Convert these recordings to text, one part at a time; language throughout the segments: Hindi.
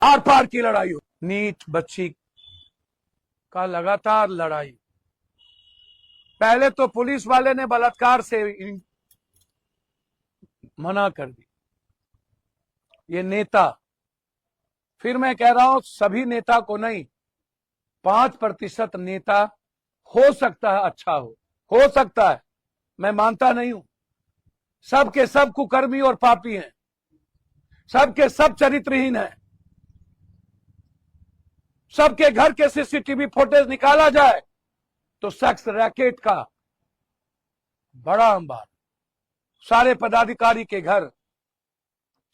आर पार की लड़ाई हो। नीट बच्ची का लगातार लड़ाई। पहले तो पुलिस वाले ने बलात्कार से मना कर दी, ये नेता। फिर मैं कह रहा हूं सभी नेता को नहीं, 5% नेता हो सकता है अच्छा हो सकता है, मैं मानता नहीं हूं। सबके सब कुकर्मी और पापी हैं, सबके सब चरित्रहीन हैं। सबके घर के सीसीटीवी फुटेज निकाला जाए तो सेक्स रैकेट का बड़ा अंबार, सारे पदाधिकारी के घर,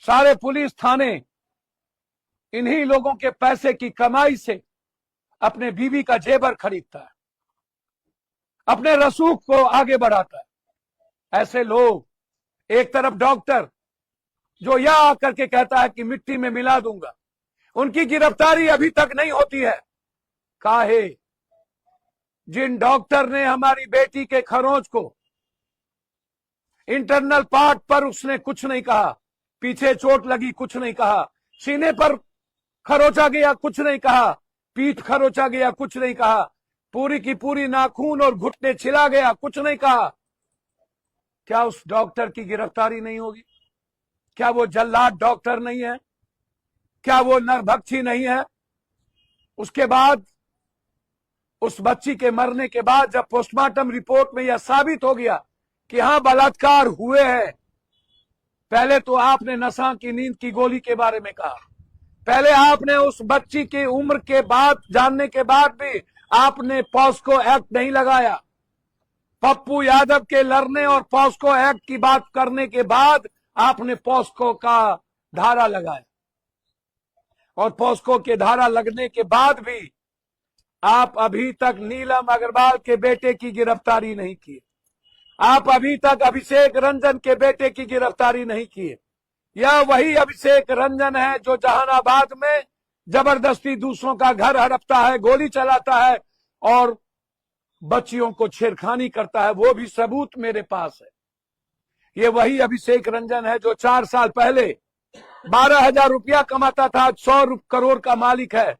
सारे पुलिस थाने इन्हीं लोगों के पैसे की कमाई से अपने बीवी का जेवर खरीदता है, अपने रसूख को आगे बढ़ाता है। ऐसे लोग, एक तरफ डॉक्टर जो यह आकर के कहता है कि मिट्टी में मिला दूंगा, उनकी गिरफ्तारी अभी तक नहीं होती है। काहे? जिन डॉक्टर ने हमारी बेटी के खरोंच को इंटरनल पार्ट पर उसने कुछ नहीं कहा, पीछे चोट लगी कुछ नहीं कहा, सीने पर खरोचा गया कुछ नहीं कहा, पीठ खरोचा गया कुछ नहीं कहा, पूरी की पूरी नाखून और घुटने छिला गया कुछ नहीं कहा, क्या उस डॉक्टर की गिरफ्तारी नहीं होगी? क्या वो जल्लाद डॉक्टर नहीं है? क्या वो नरभक्षी नहीं है? उसके बाद उस बच्ची के मरने के बाद जब पोस्टमार्टम रिपोर्ट में यह साबित हो गया कि हां बलात्कार हुए हैं, पहले तो आपने नशा की नींद की गोली के बारे में कहा, पहले आपने उस बच्ची की उम्र के बाद जानने के बाद भी आपने पॉस्को एक्ट नहीं लगाया। पप्पू यादव के लड़ने और पॉस्को एक्ट की बात करने के बाद आपने पॉस्को का धारा लगाया, और पॉस्को के धारा लगने के बाद भी आप अभी तक नीलम अग्रवाल के बेटे की गिरफ्तारी नहीं की। आप अभी तक अभिषेक रंजन के बेटे की गिरफ्तारी नहीं की। यह वही अभिषेक रंजन है जो जहानाबाद में जबरदस्ती दूसरों का घर हड़पता है, गोली चलाता है और बच्चियों को छेड़खानी करता है। वो भी सबूत मेरे पास है। ये वही अभिषेक रंजन है जो 4 साल पहले 12,000 रुपया कमाता था, 100 करोड़ का मालिक है।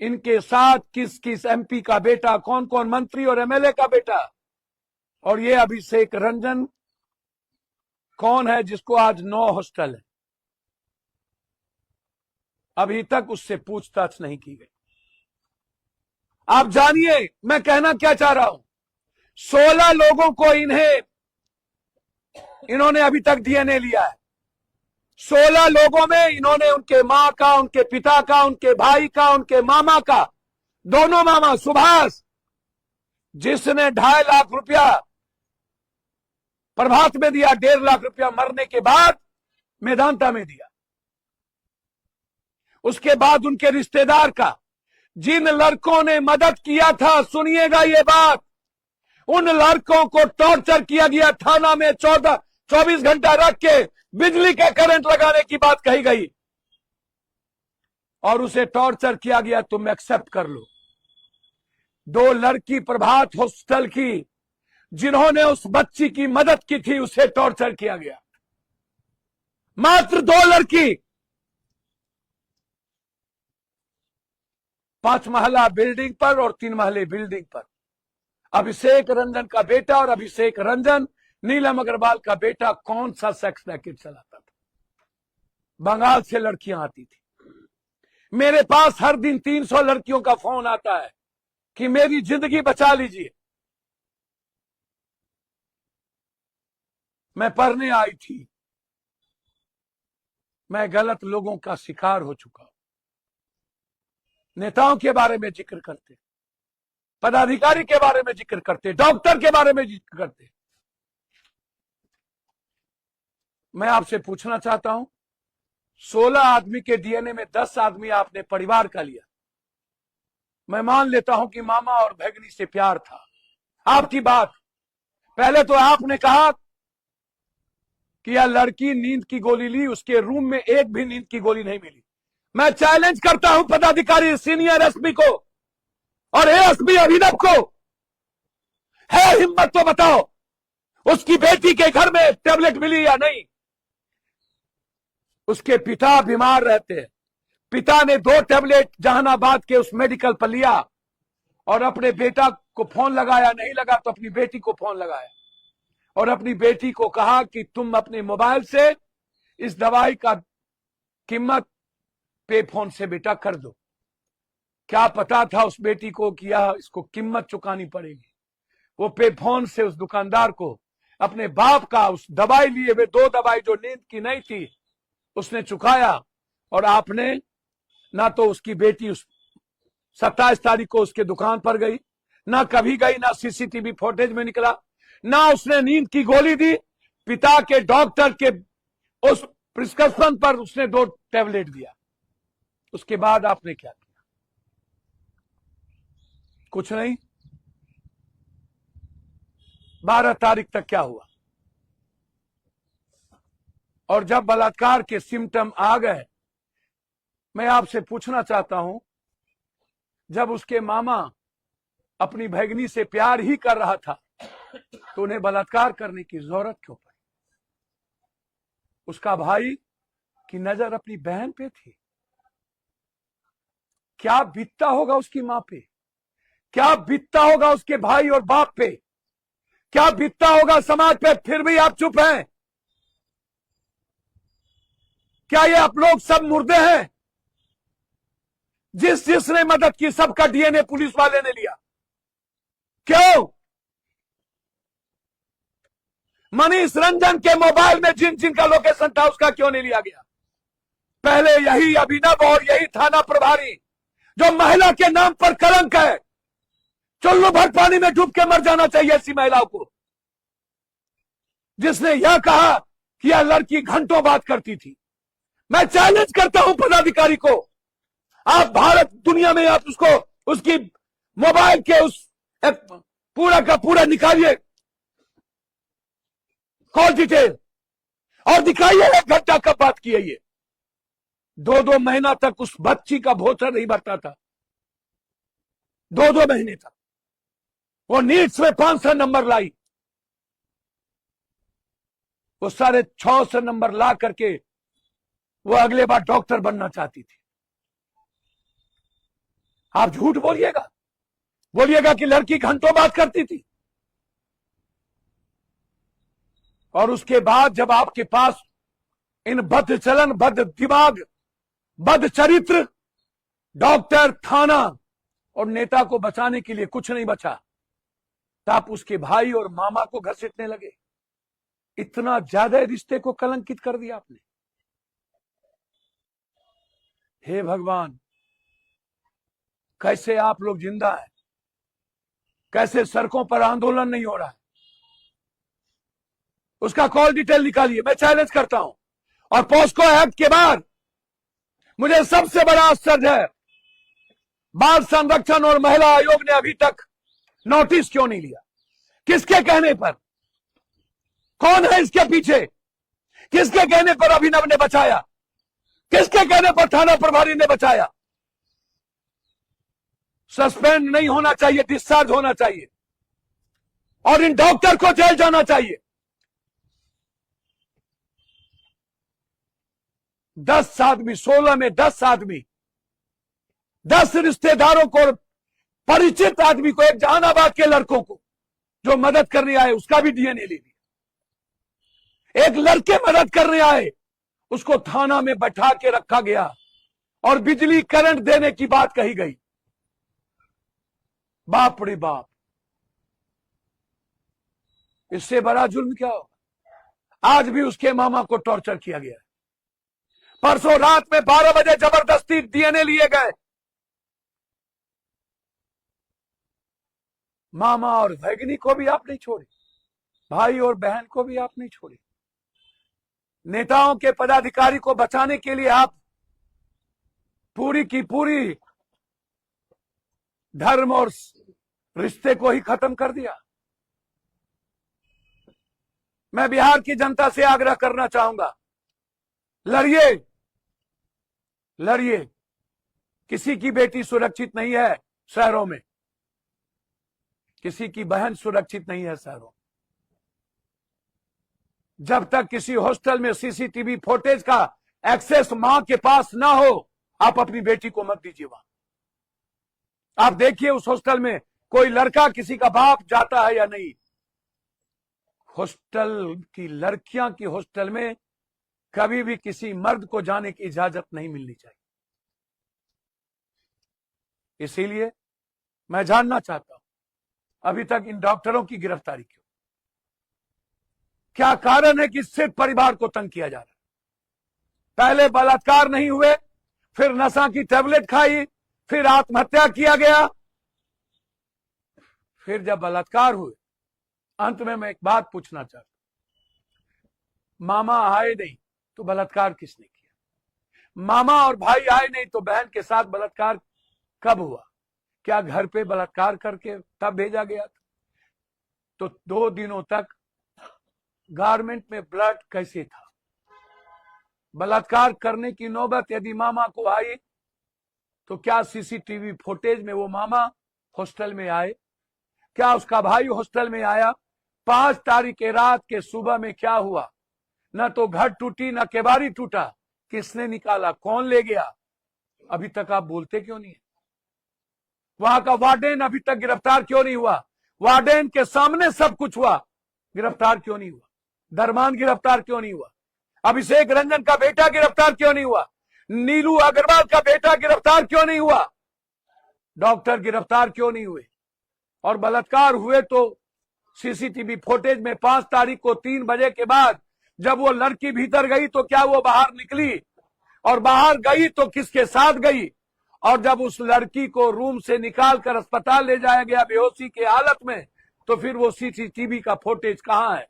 इनके साथ किस किस एमपी का बेटा, कौन कौन मंत्री और एमएलए का बेटा। और ये अभिषेक रंजन कौन है जिसको आज 9 हॉस्टल है, अभी तक उससे पूछताछ नहीं की गई। आप जानिए मैं कहना क्या चाह रहा हूं। 16 लोगों को इन्होंने अभी तक डीएनए लिया है। 16 लोगों में इन्होंने उनके मां का, उनके पिता का, उनके भाई का, उनके मामा का, दोनों मामा सुभाष जिसने 2.5 लाख रुपया प्रभात में दिया, 1.5 लाख रुपया मरने के बाद मेदांता में दिया। उसके बाद उनके रिश्तेदार का, जिन लड़कों ने मदद किया था, सुनिएगा ये बात, उन लड़कों को टॉर्चर किया गया। थाना में 24 घंटा रख के बिजली का करंट लगाने की बात कही गई और उसे टॉर्चर किया गया। तुम एक्सेप्ट कर लो। 2 लड़की प्रभात हॉस्टल की जिन्होंने उस बच्ची की मदद की थी, उसे टॉर्चर किया गया। मात्र 2 लड़की, 5 महला बिल्डिंग पर और 3 महले बिल्डिंग पर। अभिषेक रंजन का बेटा और अभिषेक रंजन नीलम अग्रवाल का बेटा कौन सा सेक्स रैकेट चलाता था? बंगाल से लड़कियां आती थी। मेरे पास हर दिन 300 लड़कियों का फोन आता है कि मेरी जिंदगी बचा लीजिए। मैं पढ़ने आई थी, मैं गलत लोगों का शिकार हो चुका हूं। नेताओं के बारे में जिक्र करते, पदाधिकारी के बारे में जिक्र करते, डॉक्टर के बारे में जिक्र करते। मैं आपसे पूछना चाहता हूं, 16 आदमी के डीएनए में 10 आदमी आपने परिवार का लिया। मैं मान लेता हूं कि मामा और भगनी से प्यार था। आपकी बात, पहले तो आपने कहा कि यह लड़की नींद की गोली ली, उसके रूम में एक भी नींद की गोली नहीं मिली। मैं चैलेंज करता हूं पदाधिकारी सीनियर एसपी को और एएसपी अभिनव को, है हिम्मत तो बताओ उसकी बेटी के घर में टेबलेट मिली या नहीं? उसके पिता बीमार रहते हैं, पिता ने 2 टैबलेट जहानाबाद के उस मेडिकल पर लिया और अपने बेटा को फोन लगाया, नहीं लगा तो अपनी बेटी को फोन लगाया और अपनी बेटी को कहा कि तुम अपने मोबाइल से इस दवाई का कीमत पे फोन से बेटा कर दो। क्या पता था उस बेटी को कि यह इसको कीमत चुकानी पड़ेगी। वो पे फोन से उस दुकानदार को अपने बाप का उस दवाई लिए हुए 2 दवाई जो नींद की नहीं थी उसने चुकाया। और आपने ना तो उसकी बेटी उस 27 तारीख को उसके दुकान पर गई, ना कभी गई, ना सीसीटीवी फुटेज में निकला, ना उसने नींद की गोली दी। पिता के डॉक्टर के उस प्रिस्क्रिप्शन पर उसने 2 टैबलेट दिया। उसके बाद आपने क्या किया? कुछ नहीं। 12 तारीख तक क्या हुआ? और जब बलात्कार के सिम्टम आ गए, मैं आपसे पूछना चाहता हूं, जब उसके मामा अपनी भैगनी से प्यार ही कर रहा था तो उन्हें बलात्कार करने की जरूरत क्यों पड़ी? उसका भाई की नजर अपनी बहन पे थी। क्या बीतता होगा उसकी मां पे? क्या बीतता होगा उसके भाई और बाप पे? क्या बीतता होगा समाज पे? फिर भी आप चुप हैं। क्या ये आप लोग सब मुर्दे हैं? जिसने मदद की सबका डीएनए पुलिस वाले ने लिया। क्यों? मनीष रंजन के मोबाइल में जिनका लोकेशन था उसका क्यों नहीं लिया गया? पहले यही अभिनव और यही थाना प्रभारी जो महिला के नाम पर कलंक है, चुल्लू भर पानी में डूब के मर जाना चाहिए ऐसी महिलाओं को, जिसने यह कहा कि यह लड़की घंटों बात करती थी। मैं चैलेंज करता हूं पदाधिकारी को, आप भारत दुनिया में आप उसको उसकी मोबाइल के उस पूरा का पूरा निकालिए कॉल डिटेल और दिखाइए 1 घंटा कब बात की है। ये 2 महीना तक उस बच्ची का भोसर नहीं भरता था। 2 महीने तक वो नीट्स में 500 नंबर लाई। वो सारे 600 नंबर ला करके वो अगले बार डॉक्टर बनना चाहती थी। आप झूठ बोलिएगा कि लड़की घंटों बात करती थी। और उसके बाद जब आपके पास इन बद चलन, बद दिमाग, बद चरित्र डॉक्टर, थाना और नेता को बचाने के लिए कुछ नहीं बचा, तो आप उसके भाई और मामा को घसीटने लगे। इतना ज्यादा रिश्ते को कलंकित कर दिया आपने। हे भगवान, कैसे आप लोग जिंदा हैं? कैसे सड़कों पर आंदोलन नहीं हो रहा है? उसका कॉल डिटेल निकालिए। मैं चैलेंज करता हूं। और पॉस्को एक्ट के बाद मुझे सबसे बड़ा आश्चर्य है, बाल संरक्षण और महिला आयोग ने अभी तक नोटिस क्यों नहीं लिया? किसके कहने पर? कौन है इसके पीछे? किसके कहने पर अभिनव ने बचाया? किसके कहने पर थाना प्रभारी ने बचाया? सस्पेंड नहीं होना चाहिए, डिस्चार्ज होना चाहिए और इन डॉक्टर को जेल जाना चाहिए। 10 आदमी, 16 में 10 आदमी, 10 रिश्तेदारों को, परिचित आदमी को, एक जहानाबाद के लड़कों को जो मदद करने आए उसका भी डीएनए ले लिया। एक लड़के मदद करने आए उसको थाना में बैठा के रखा गया और बिजली करंट देने की बात कही गई। बाप रे बाप, इससे बड़ा जुल्म क्या हो? आज भी उसके मामा को टॉर्चर किया गया। परसों रात में 12 बजे जबरदस्ती डीएनए लिए गए। मामा और भैगनी को भी आप नहीं छोड़े, भाई और बहन को भी आप नहीं छोड़े। नेताओं के पदाधिकारी को बचाने के लिए आप पूरी की पूरी धर्म और रिश्ते को ही खत्म कर दिया। मैं बिहार की जनता से आग्रह करना चाहूंगा, लड़िए, लड़िए। किसी की बेटी सुरक्षित नहीं है शहरों में, किसी की बहन सुरक्षित नहीं है शहरों में। जब तक किसी हॉस्टल में सीसीटीवी फुटेज का एक्सेस मां के पास ना हो, आप अपनी बेटी को मत दीजिए वहां। आप देखिए उस हॉस्टल में कोई लड़का किसी का बाप जाता है या नहीं। हॉस्टल की लड़कियां की हॉस्टल में कभी भी किसी मर्द को जाने की इजाजत नहीं मिलनी चाहिए। इसीलिए मैं जानना चाहता हूं अभी तक इन डॉक्टरों की गिरफ्तारी क्यों? क्या कारण है कि सिर्फ परिवार को तंग किया जा रहा है? पहले बलात्कार नहीं हुए, फिर नशा की टेबलेट खाई, फिर आत्महत्या किया गया, फिर जब बलात्कार हुए। अंत में मैं एक बात पूछना चाहता हूं, मामा आए नहीं तो बलात्कार किसने किया? मामा और भाई आए नहीं तो बहन के साथ बलात्कार कब हुआ? क्या घर पे बलात्कार करके तब भेजा गया था? तो 2 दिनों तक गारमेंट में ब्लड कैसे था? बलात्कार करने की नौबत यदि मामा को आई तो क्या सीसीटीवी फुटेज में वो मामा हॉस्टल में आए? क्या उसका भाई हॉस्टल में आया? 5 तारीख के रात के सुबह में क्या हुआ? न तो घर टूटी न केबाड़ी टूटा। किसने निकाला? कौन ले गया? अभी तक आप बोलते क्यों नहीं है? वहां का वार्डन अभी तक गिरफ्तार क्यों नहीं हुआ? वार्डन के सामने सब कुछ हुआ, गिरफ्तार क्यों नहीं हुआ? दरमान गिरफ्तार क्यों नहीं हुआ? अभिषेक रंजन का बेटा गिरफ्तार क्यों नहीं हुआ? नीलू अग्रवाल का बेटा गिरफ्तार क्यों नहीं हुआ? डॉक्टर गिरफ्तार क्यों नहीं हुए? और बलात्कार हुए तो सीसीटीवी फुटेज में 5 तारीख को 3 बजे के बाद जब वो लड़की भीतर गई तो क्या वो बाहर निकली? और बाहर गई तो किसके साथ गई? और जब उस लड़की को रूम से निकालकर अस्पताल ले जाया गया बेहोशी के हालत में, तो फिर वो सीसीटीवी का फुटेज कहां है?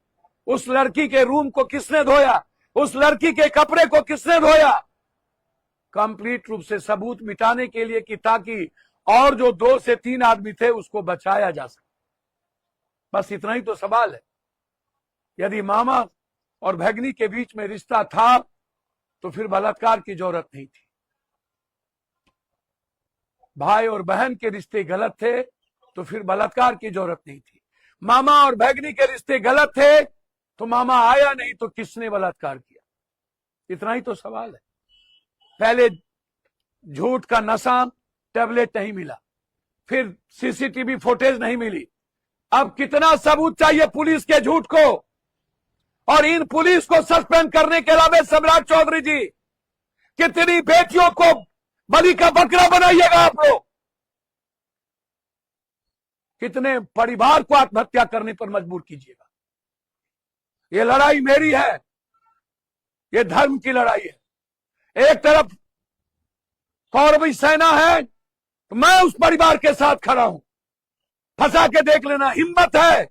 उस लड़की के रूम को किसने धोया? उस लड़की के कपड़े को किसने धोया? कंप्लीट रूप से सबूत मिटाने के लिए कि ताकि और जो 2 से 3 आदमी थे उसको बचाया जा सके। बस इतना ही तो सवाल है। यदि मामा और भगनी के बीच में रिश्ता था तो फिर बलात्कार की जरूरत नहीं थी। भाई और बहन के रिश्ते गलत थे तो फिर बलात्कार की जरूरत नहीं थी। मामा और भगनी के रिश्ते गलत थे तो मामा आया नहीं तो किसने बलात्कार किया? इतना ही तो सवाल है। पहले झूठ का नशा, टेबलेट नहीं मिला, फिर सीसीटीवी फुटेज नहीं मिली। अब कितना सबूत चाहिए पुलिस के झूठ को? और इन पुलिस को सस्पेंड करने के अलावा सम्राट चौधरी जी, कितनी बेटियों को बलि का बकरा बनाइएगा आप लोग? कितने परिवार को आत्महत्या करने पर मजबूर कीजिएगा? ये लड़ाई मेरी है, ये धर्म की लड़ाई है। एक तरफ कौरवी सेना है तो मैं उस परिवार के साथ खड़ा हूं। फंसा के देख लेना, हिम्मत है